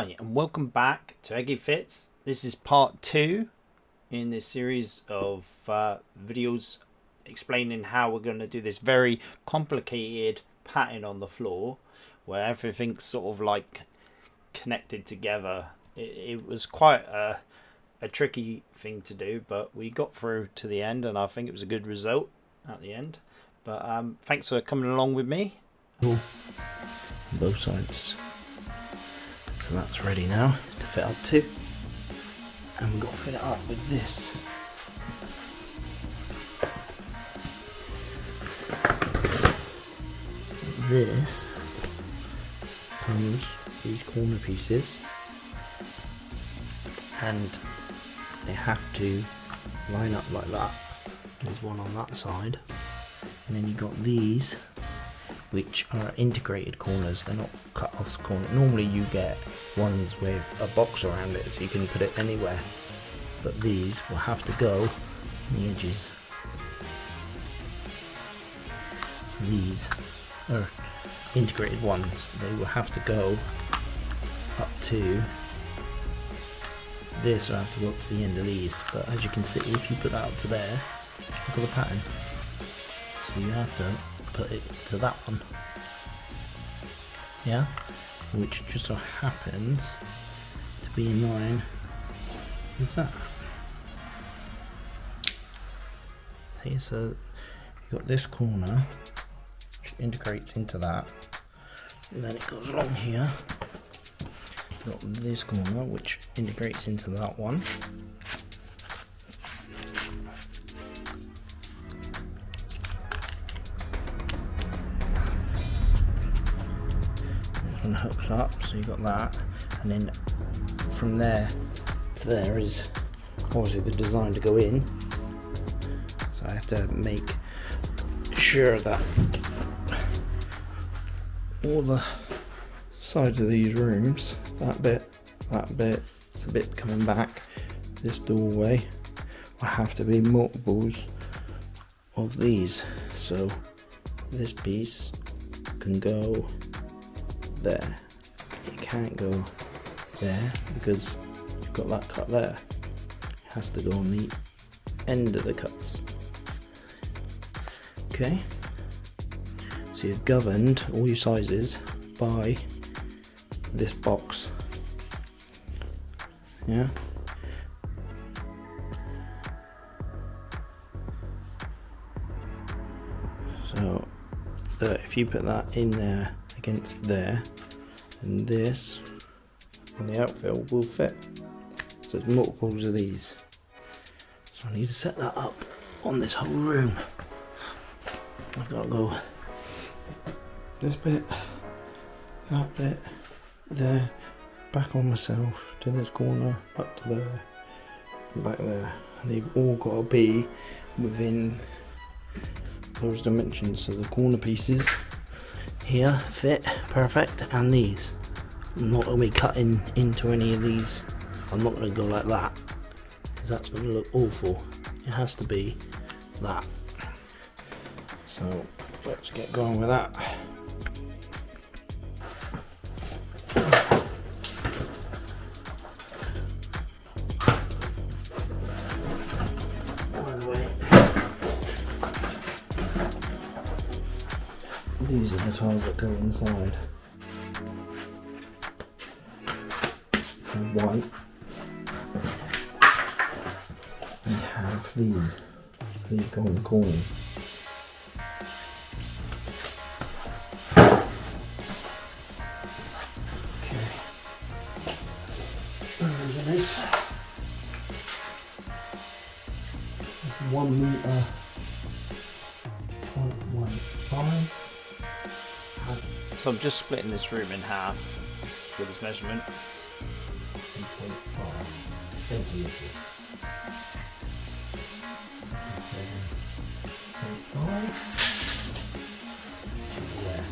Hi and welcome back to Eggy Fits. This is part 2 in this series of videos explaining how we're going to do this very complicated pattern on the floor where everything's sort of like connected together. It was quite a tricky thing to do, but we got through to the end and I think it was a good result at the end. But thanks for coming along with me. Both sides. So that's ready now to fit up to, and we've got to fit it up with this. This comes these corner pieces, and they have to line up like that. There's one on that side, and then you've got these, which are integrated corners. They're not cut off corners. Normally you get ones with a box around it so you can put it anywhere, but these will have to go on the edges. So these are integrated ones. They will have to go up to this, or have to go up to the end of these. But as you can see, if you put that up to there, look at the pattern. So you have to put it to that one, yeah, which just so happens to be in line with that. See, so you've got this corner which integrates into that, and then it goes along here. You've got this corner which integrates into that one. And hooks up, so you've got that, and then from there to there is obviously the design to go in, so I have to make sure that all the sides of these rooms, that bit, it's a bit coming back, this doorway will have to be multiples of these, so this piece can go there. It can't go there because you've got that cut there. It has to go on the end of the cuts. Okay, so you've governed all your sizes by this box, yeah. So if you put that in there against there, and this on the outfill will fit, so it's multiples of these. So I need to set that up on this whole room. I've got to go this bit, that bit, there, back on myself to this corner, up to there, and back there, and they've all got to be within those dimensions. So the corner pieces here fit perfect, and these, I'm not going to be cutting into any of these. I'm not going to go like that because that's going to look awful. It has to be that. So let's get going with that. By the way, these are the tiles that go inside. And white. We have these. These go in the corners. Okay. There's this. 1 meter. 1.15. So I'm just splitting this room in half with this measurement. 1.5 centimeters. 7.5. There.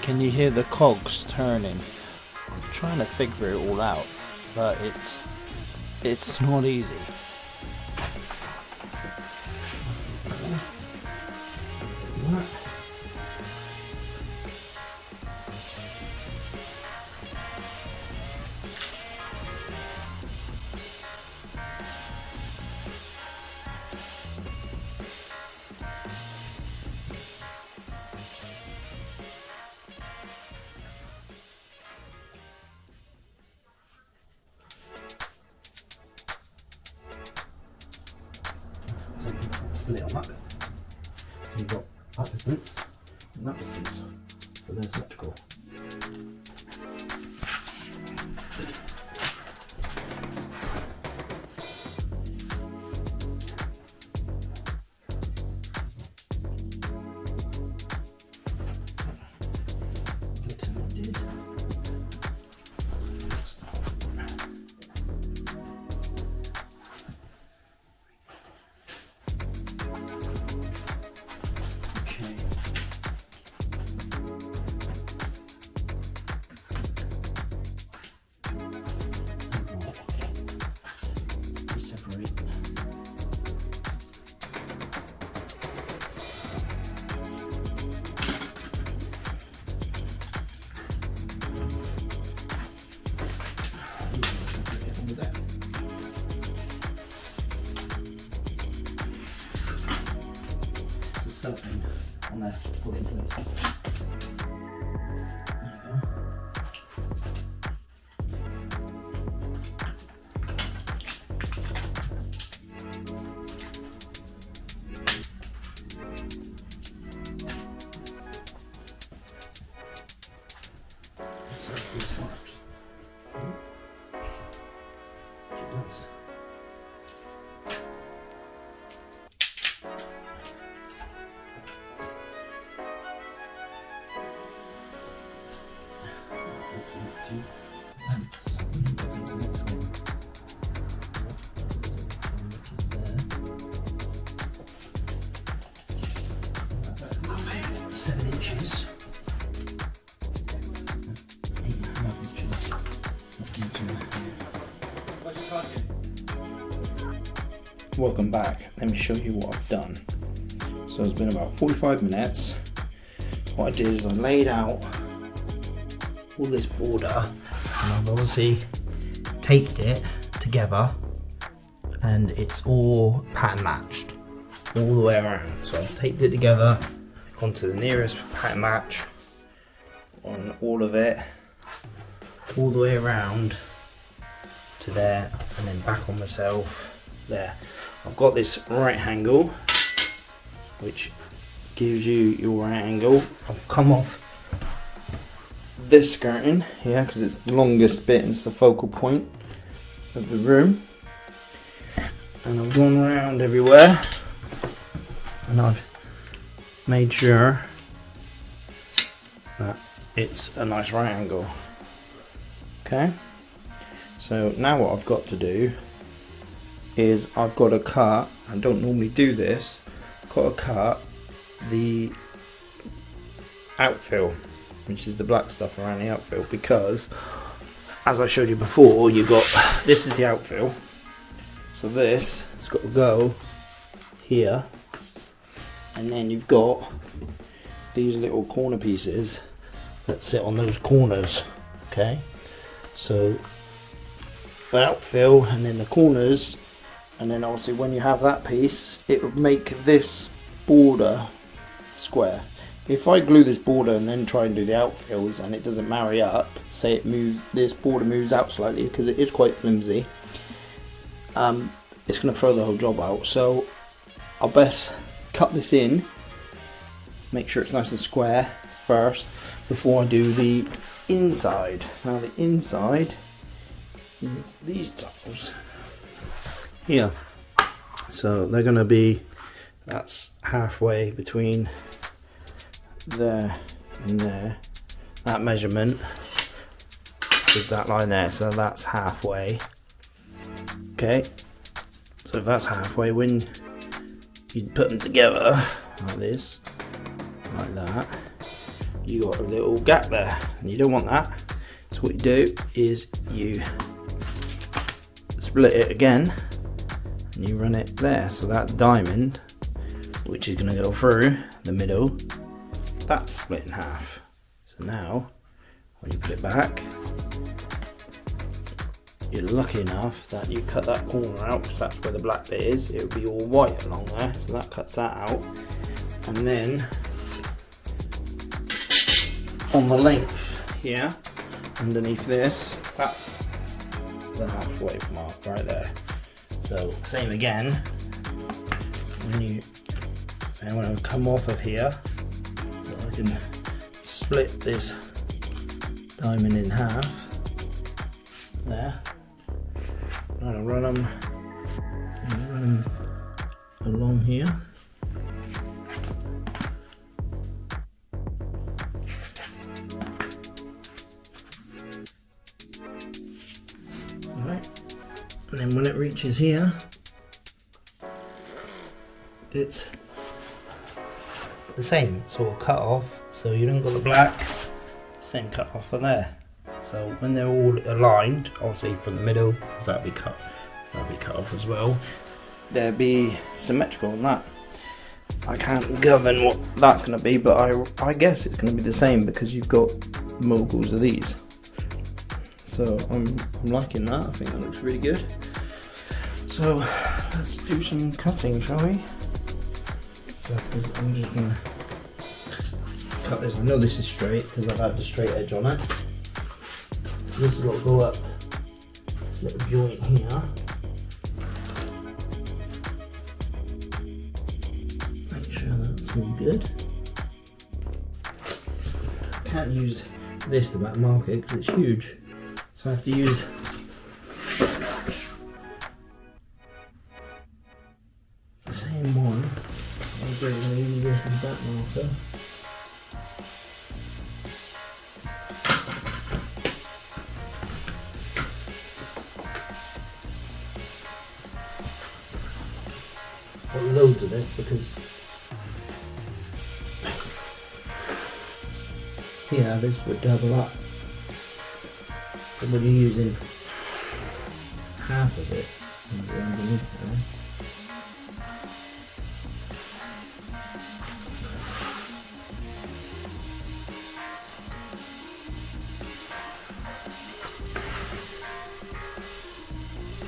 Can you hear the cogs turning? I'm trying to figure it all out, but it's not easy. Split on that bit. So you've got that distance and that distance. So there's electrical. Something on there to put it in place. There you go. Let's see if this works. It does. Welcome back. Let me show you what I've done. So it's been about 45 minutes. What I did is I laid out all this border and I've obviously taped it together and it's all pattern matched all the way around. So I've taped it together onto the nearest pattern match on all of it, all the way around to there and then back on myself there. I've got this right angle which gives you your right angle. I've come off this skirting here because it's the longest bit and it's the focal point of the room, and I've gone around everywhere and I've made sure that it's a nice right angle. Okay, so now what I've got to do is I've got to cut, I don't normally do this, I've got to cut the outfill, which is the black stuff around the outfill, because as I showed you before, you got, this is the outfill, so this has got to go here, and then you've got these little corner pieces that sit on those corners. Okay, so the outfill and then the corners, and then obviously when you have that piece, it would make this border square. If I glue this border and then try and do the outfills and it doesn't marry up, say it moves, this border moves out slightly because it is quite flimsy, it's going to throw the whole job out. So I'll best cut this in, make sure it's nice and square first before I do the inside. Now the inside is these tiles here, so they're going to be, that's halfway between there and there. That measurement is that line there, so that's halfway. Okay, so if that's halfway, when you put them together, like this, like that, you got a little gap there, and you don't want that. So what you do is you split it again, and you run it there. So that diamond, which is going to go through the middle, that's split in half. So now, when you put it back, you're lucky enough that you cut that corner out, because that's where the black bit is. It would be all white along there, so that cuts that out. And then on the length here, underneath this, that's the halfway mark right there. So same again, when I come off of here, so I can split this diamond in half there. I'm gonna run them along here. Alright, and then when it reaches here, it's the same sort of cut off, so you don't got the black, same cut off of there. So when they're all aligned, obviously from the middle, because that'll be cut off as well, they'll be symmetrical on that. I can't govern what that's going to be, but I guess it's going to be the same because you've got multiples of these. So I'm liking that. I think that looks really good. So let's do some cutting, shall we? I'm just going to cut this. I know this is straight because I've had the straight edge on it. This is what will go up this little joint here. Make sure that's all good. Can't use this to back mark it because it's huge, so I have to use the same one. I'm going to use this as back marker. Got loads of this because this would double up. But when you're using half of it underneath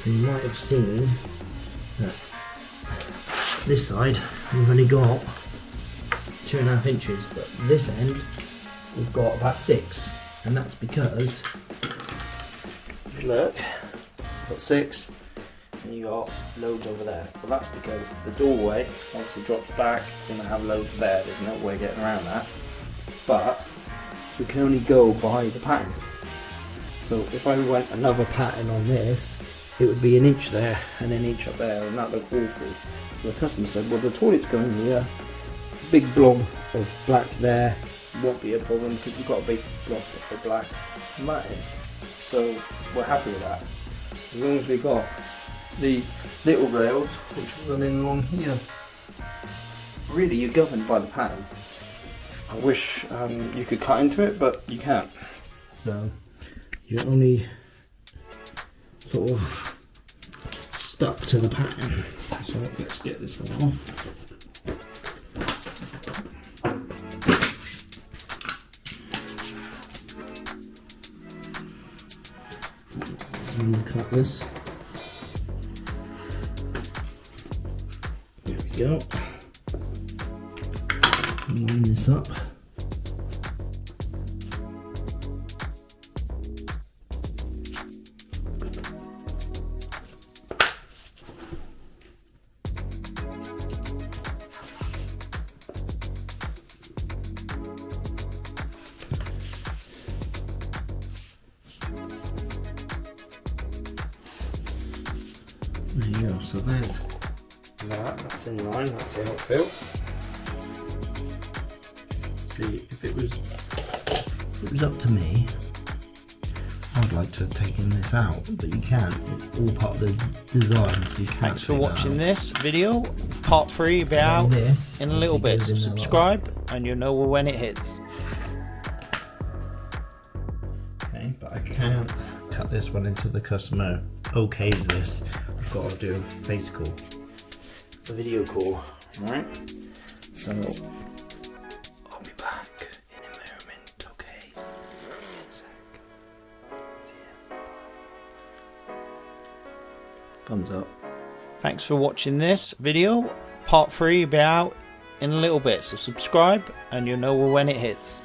there, you might have seen that this side we've only got 2.5 inches, but this end we've got about 6, and that's because if you look, you've got 6 and you got loads over there. Well, that's because the doorway obviously drops back, you're going to have loads there, there's no way getting around that, but we can only go by the pattern. So if I went another pattern on this, it would be 1 inch there and 1 inch up there, and that looked awful. So the customer said, well, the toilet's going here, big blob of black there, won't be a problem because we've got a big blob of black matting. So we're happy with that. As long as we've got these little rails which are running along here. Really, you're governed by the pattern. I wish you could cut into it, but you can't. So you're only sort of stuck to the pattern. So let's get this one off. Cut this. There we go. Line this up. There you go, so there's that's in line, that's the outfill. See, if it was up to me, I'd like to have taken this out, but you can't. It's all part of the design, so you can't. Thanks for take that watching out. this video. Part 3 will be out in a little bit, so subscribe and you'll know when it hits. Okay, but I can't cut this one until the customer okays this. I've got to do a face call, a video call, right? So I'll be back in a moment. Okay, give me a sec. See ya. Thumbs up. Thanks for watching this video. Part 3 will be out in a little bit, so subscribe and you'll know when it hits.